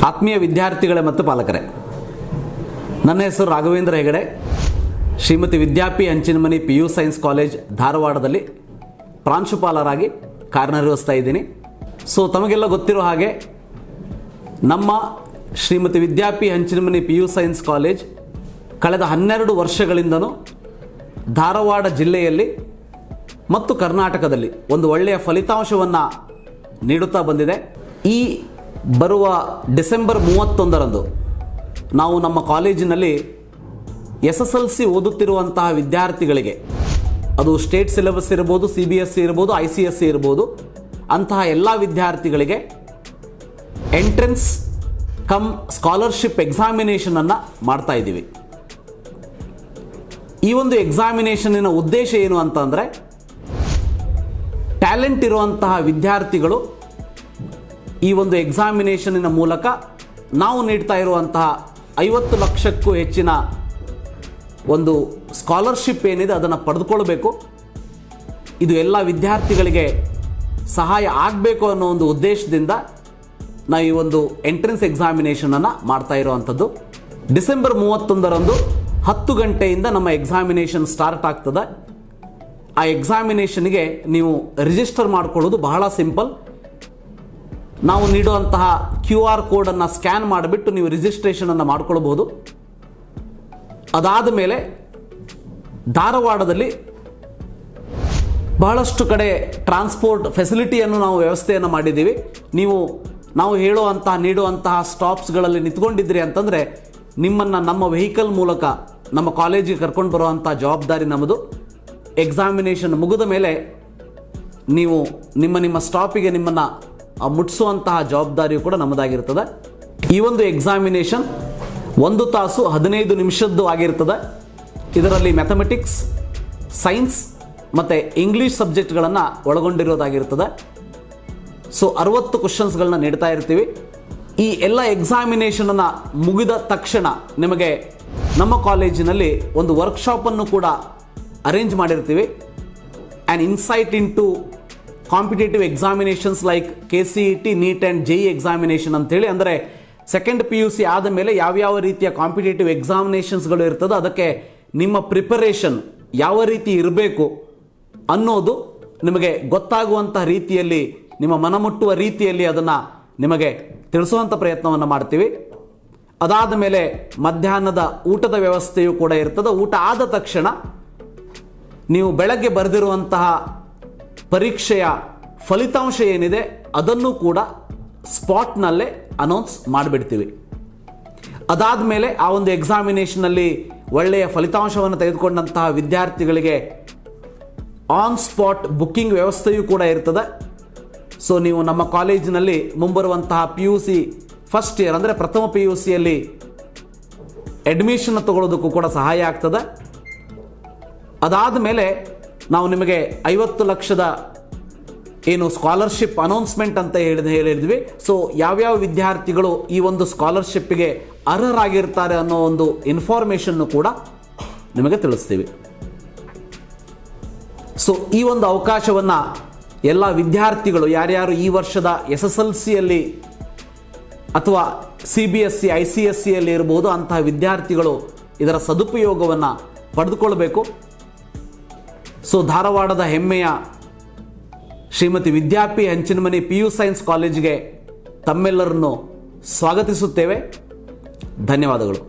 ಆತ್ಮೀಯ ವಿದ್ಯಾರ್ಥಿಗಳೇ ಮತ್ತು ಪಾಲಕರೇ, ನನ್ನ ಹೆಸರು Raghavendra Hegde. Shrimati Vidyapi Hanchinamani PU science college ಧಾರವಾಡದಲ್ಲಿ ಪ್ರಾಂಶುಪಾಲರಾಗಿ ಕಾರ್ಯನಿರ್ವಹಿಸ್ತಾ ಇದ್ದೀನಿ. ತಮಗೆಲ್ಲ ಗೊತ್ತಿರೋ ಹಾಗೆ ನಮ್ಮ Shrimati Vidyapi Hanchinamani PU science college ಕಳೆದ 12 ವರ್ಷಗಳಿಂದನೂ ಧಾರವಾಡ ಜಿಲ್ಲೆಯಲ್ಲಿ ಮತ್ತು ಕರ್ನಾಟಕದಲ್ಲಿ ಒಂದು ಒಳ್ಳೆಯ ಫಲಿತಾಂಶವನ್ನು ನೀಡುತ್ತಾ ಬಂದಿದೆ. ಈ ಬರುವ ಡಿಸೆಂಬರ್ 31ರಂದು ನಾವು ನಮ್ಮ ಕಾಲೇಜಿನಲ್ಲಿ SSLC ಓದುತ್ತಿರುವಂತಹ ವಿದ್ಯಾರ್ಥಿಗಳಿಗೆ, ಅದು ಸ್ಟೇಟ್ ಸಿಲೆಬಸ್ ಇರ್ಬೋದು, CBSE ಇರ್ಬೋದು, ICSE ಇರ್ಬೋದು, ಅಂತಹ ಎಲ್ಲ ವಿದ್ಯಾರ್ಥಿಗಳಿಗೆ ಎಂಟ್ರೆನ್ಸ್ ಕಮ್ ಸ್ಕಾಲರ್ಶಿಪ್ ಎಕ್ಸಾಮಿನೇಷನನ್ನು ಮಾಡ್ತಾ ಇದ್ದೀವಿ. ಈ ಒಂದು ಎಕ್ಸಾಮಿನೇಷನಿನ ಉದ್ದೇಶ ಏನು ಅಂತಂದರೆ, ಟ್ಯಾಲೆಂಟ್ ಇರುವಂತಹ ವಿದ್ಯಾರ್ಥಿಗಳು ಈ ಒಂದು ಎಕ್ಸಾಮಿನೇಷನಿನ ಮೂಲಕ ನಾವು ನೀಡ್ತಾ ಇರುವಂತಹ 50 ಲಕ್ಷಕ್ಕೂ ಹೆಚ್ಚಿನ ಒಂದು ಸ್ಕಾಲರ್ಶಿಪ್ ಏನಿದೆ ಅದನ್ನು ಪಡೆದುಕೊಳ್ಬೇಕು. ಇದು ಎಲ್ಲ ವಿದ್ಯಾರ್ಥಿಗಳಿಗೆ ಸಹಾಯ ಆಗಬೇಕು ಅನ್ನೋ ಒಂದು ಉದ್ದೇಶದಿಂದ ನಾವು ಈ ಒಂದು ಎಂಟ್ರೆನ್ಸ್ ಎಕ್ಸಾಮಿನೇಷನನ್ನು ಮಾಡ್ತಾ ಇರುವಂಥದ್ದು. ಡಿಸೆಂಬರ್ 31ರಂದು 10 ಗಂಟೆಯಿಂದ ನಮ್ಮ ಎಕ್ಸಾಮಿನೇಷನ್ ಸ್ಟಾರ್ಟ್ ಆಗ್ತದೆ. ಆ ಎಕ್ಸಾಮಿನೇಷನ್ಗೆ ನೀವು ರಿಜಿಸ್ಟರ್ ಮಾಡ್ಕೊಳ್ಳೋದು ಬಹಳ ಸಿಂಪಲ್. ನಾವು ನೀಡುವಂತಹ QR ಕೋಡನ್ನು ಸ್ಕ್ಯಾನ್ ಮಾಡಿಬಿಟ್ಟು ನೀವು ರಿಜಿಸ್ಟ್ರೇಷನನ್ನು ಮಾಡ್ಕೊಳ್ಬೋದು. ಅದಾದ ಮೇಲೆ ಧಾರವಾಡದಲ್ಲಿ ಬಹಳಷ್ಟು ಕಡೆ ಟ್ರಾನ್ಸ್ಪೋರ್ಟ್ ಫೆಸಿಲಿಟಿಯನ್ನು ನಾವು ವ್ಯವಸ್ಥೆಯನ್ನು ಮಾಡಿದ್ದೀವಿ. ನಾವು ನೀಡುವಂತಹ ಸ್ಟಾಪ್ಸ್ಗಳಲ್ಲಿ ನಿಂತ್ಕೊಂಡಿದ್ರಿ ಅಂತಂದರೆ ನಿಮ್ಮನ್ನು ನಮ್ಮ ವೆಹಿಕಲ್ ಮೂಲಕ ನಮ್ಮ ಕಾಲೇಜಿಗೆ ಕರ್ಕೊಂಡು ಬರುವಂಥ ಜವಾಬ್ದಾರಿ ನಮ್ಮದು. ಎಕ್ಸಾಮಿನೇಷನ್ ಮುಗಿದ ಮೇಲೆ ನೀವು ನಿಮ್ಮ ಸ್ಟಾಪಿಗೆ ನಿಮ್ಮನ್ನು ಮುಟ್ಟಿಸುವಂತಹ ಜವಾಬ್ದಾರಿಯು ಕೂಡ ನಮ್ಮದಾಗಿರ್ತದೆ. ಈ ಒಂದು ಎಕ್ಸಾಮಿನೇಷನ್ 1 ತಾಸು 15 ನಿಮಿಷದ್ದು ಆಗಿರ್ತದೆ. ಇದರಲ್ಲಿ ಮ್ಯಾಥಮೆಟಿಕ್ಸ್, ಸೈನ್ಸ್ ಮತ್ತು ಇಂಗ್ಲೀಷ್ ಸಬ್ಜೆಕ್ಟ್ಗಳನ್ನು ಒಳಗೊಂಡಿರೋದಾಗಿರ್ತದೆ. 60 ಕ್ವಶನ್ಸ್ಗಳನ್ನ ನೀಡ್ತಾ ಇರ್ತೀವಿ. ಈ ಎಲ್ಲ ಎಕ್ಸಾಮಿನೇಷನನ್ನು ಮುಗಿದ ತಕ್ಷಣ ನಿಮಗೆ ನಮ್ಮ ಕಾಲೇಜಿನಲ್ಲಿ ಒಂದು ವರ್ಕ್ಶಾಪನ್ನು ಕೂಡ ಅರೇಂಜ್ ಮಾಡಿರ್ತೀವಿ. An insight into competitive examinations like KCET, NEET and JEE examination ಅಂತೇಳಿ, ಅಂದರೆ ಸೆಕೆಂಡ್ PUC ಆದ ಮೇಲೆ ಯಾವ್ಯಾವ ರೀತಿಯ ಕಾಂಪಿಟೇಟಿವ್ ಎಕ್ಸಾಮಿನೇಷನ್ಸ್ಗಳು ಇರ್ತದೆ, ಅದಕ್ಕೆ ನಿಮ್ಮ ಪ್ರಿಪರೇಷನ್ ಯಾವ ರೀತಿ ಇರಬೇಕು ಅನ್ನೋದು ನಿಮಗೆ ಗೊತ್ತಾಗುವಂಥ ರೀತಿಯಲ್ಲಿ, ನಿಮ್ಮ ಮನಮುಟ್ಟುವ ರೀತಿಯಲ್ಲಿ ಅದನ್ನು ನಿಮಗೆ ತಿಳಿಸುವಂಥ ಪ್ರಯತ್ನವನ್ನು ಮಾಡ್ತೀವಿ. ಅದಾದ ಮೇಲೆ ಮಧ್ಯಾಹ್ನದ ಊಟದ ವ್ಯವಸ್ಥೆಯೂ ಕೂಡ ಇರ್ತದೆ. ಊಟ ಆದ ತಕ್ಷಣ ನೀವು ಬೆಳಗ್ಗೆ ಬರೆದಿರುವಂತಹ ಪರೀಕ್ಷೆಯ ಫಲಿತಾಂಶ ಏನಿದೆ ಅದನ್ನು ಕೂಡ ಸ್ಪಾಟ್ನಲ್ಲೇ ಅನೌನ್ಸ್ ಮಾಡಿಬಿಡ್ತೀವಿ. ಅದಾದ ಮೇಲೆ ಆ ಒಂದು ಎಕ್ಸಾಮಿನೇಷನಲ್ಲಿ ಒಳ್ಳೆಯ ಫಲಿತಾಂಶವನ್ನು ತೆಗೆದುಕೊಂಡಂತಹ ವಿದ್ಯಾರ್ಥಿಗಳಿಗೆ ಆನ್ ಸ್ಪಾಟ್ ಬುಕ್ಕಿಂಗ್ ವ್ಯವಸ್ಥೆಯೂ ಕೂಡ ಇರ್ತದೆ. ನೀವು ನಮ್ಮ ಕಾಲೇಜಿನಲ್ಲಿ ಮುಂಬರುವಂತಹ PUC ಫಸ್ಟ್ ಇಯರ್ ಅಂದರೆ ಪ್ರಥಮ PUCಯಲ್ಲಿ ಅಡ್ಮಿಷನ್ ತಗೊಳ್ಳೋದಕ್ಕೂ ಕೂಡ ಸಹಾಯ ಆಗ್ತದೆ. ಅದಾದ ಮೇಲೆ ನಾವು ನಿಮಗೆ 50 ಲಕ್ಷದ ಏನು ಸ್ಕಾಲರ್ಶಿಪ್ ಅನೌನ್ಸ್ಮೆಂಟ್ ಅಂತ ಹೇಳಿದ್ವಿ. ಯಾವ್ಯಾವ ವಿದ್ಯಾರ್ಥಿಗಳು ಈ ಒಂದು ಸ್ಕಾಲರ್ಶಿಪ್ಗೆ ಅರ್ಹರಾಗಿರ್ತಾರೆ ಅನ್ನೋ ಒಂದು ಇನ್ಫಾರ್ಮೇಷನ್ನು ಕೂಡ ನಿಮಗೆ ತಿಳಿಸ್ತೀವಿ. ಈ ಒಂದು ಅವಕಾಶವನ್ನು ಎಲ್ಲ ವಿದ್ಯಾರ್ಥಿಗಳು, ಯಾರ್ಯಾರು ಈ ವರ್ಷದ SSLCಯಲ್ಲಿ ಅಥವಾ CBSE, ICSEಯಲ್ಲಿ ಇರ್ಬೋದು, ಅಂತಹ ವಿದ್ಯಾರ್ಥಿಗಳು ಇದರ ಸದುಪಯೋಗವನ್ನು ಪಡೆದುಕೊಳ್ಬೇಕು. ಧಾರವಾಡದ ಹೆಮ್ಮೆಯ ಶ್ರೀಮತಿ ವಿದ್ಯಾಪಿ ಹಂಚಿನಮನಿ PU ಸೈನ್ಸ್ ಕಾಲೇಜಿಗೆ ತಮ್ಮೆಲ್ಲರನ್ನು ಸ್ವಾಗತಿಸುತ್ತೇವೆ. ಧನ್ಯವಾದಗಳು.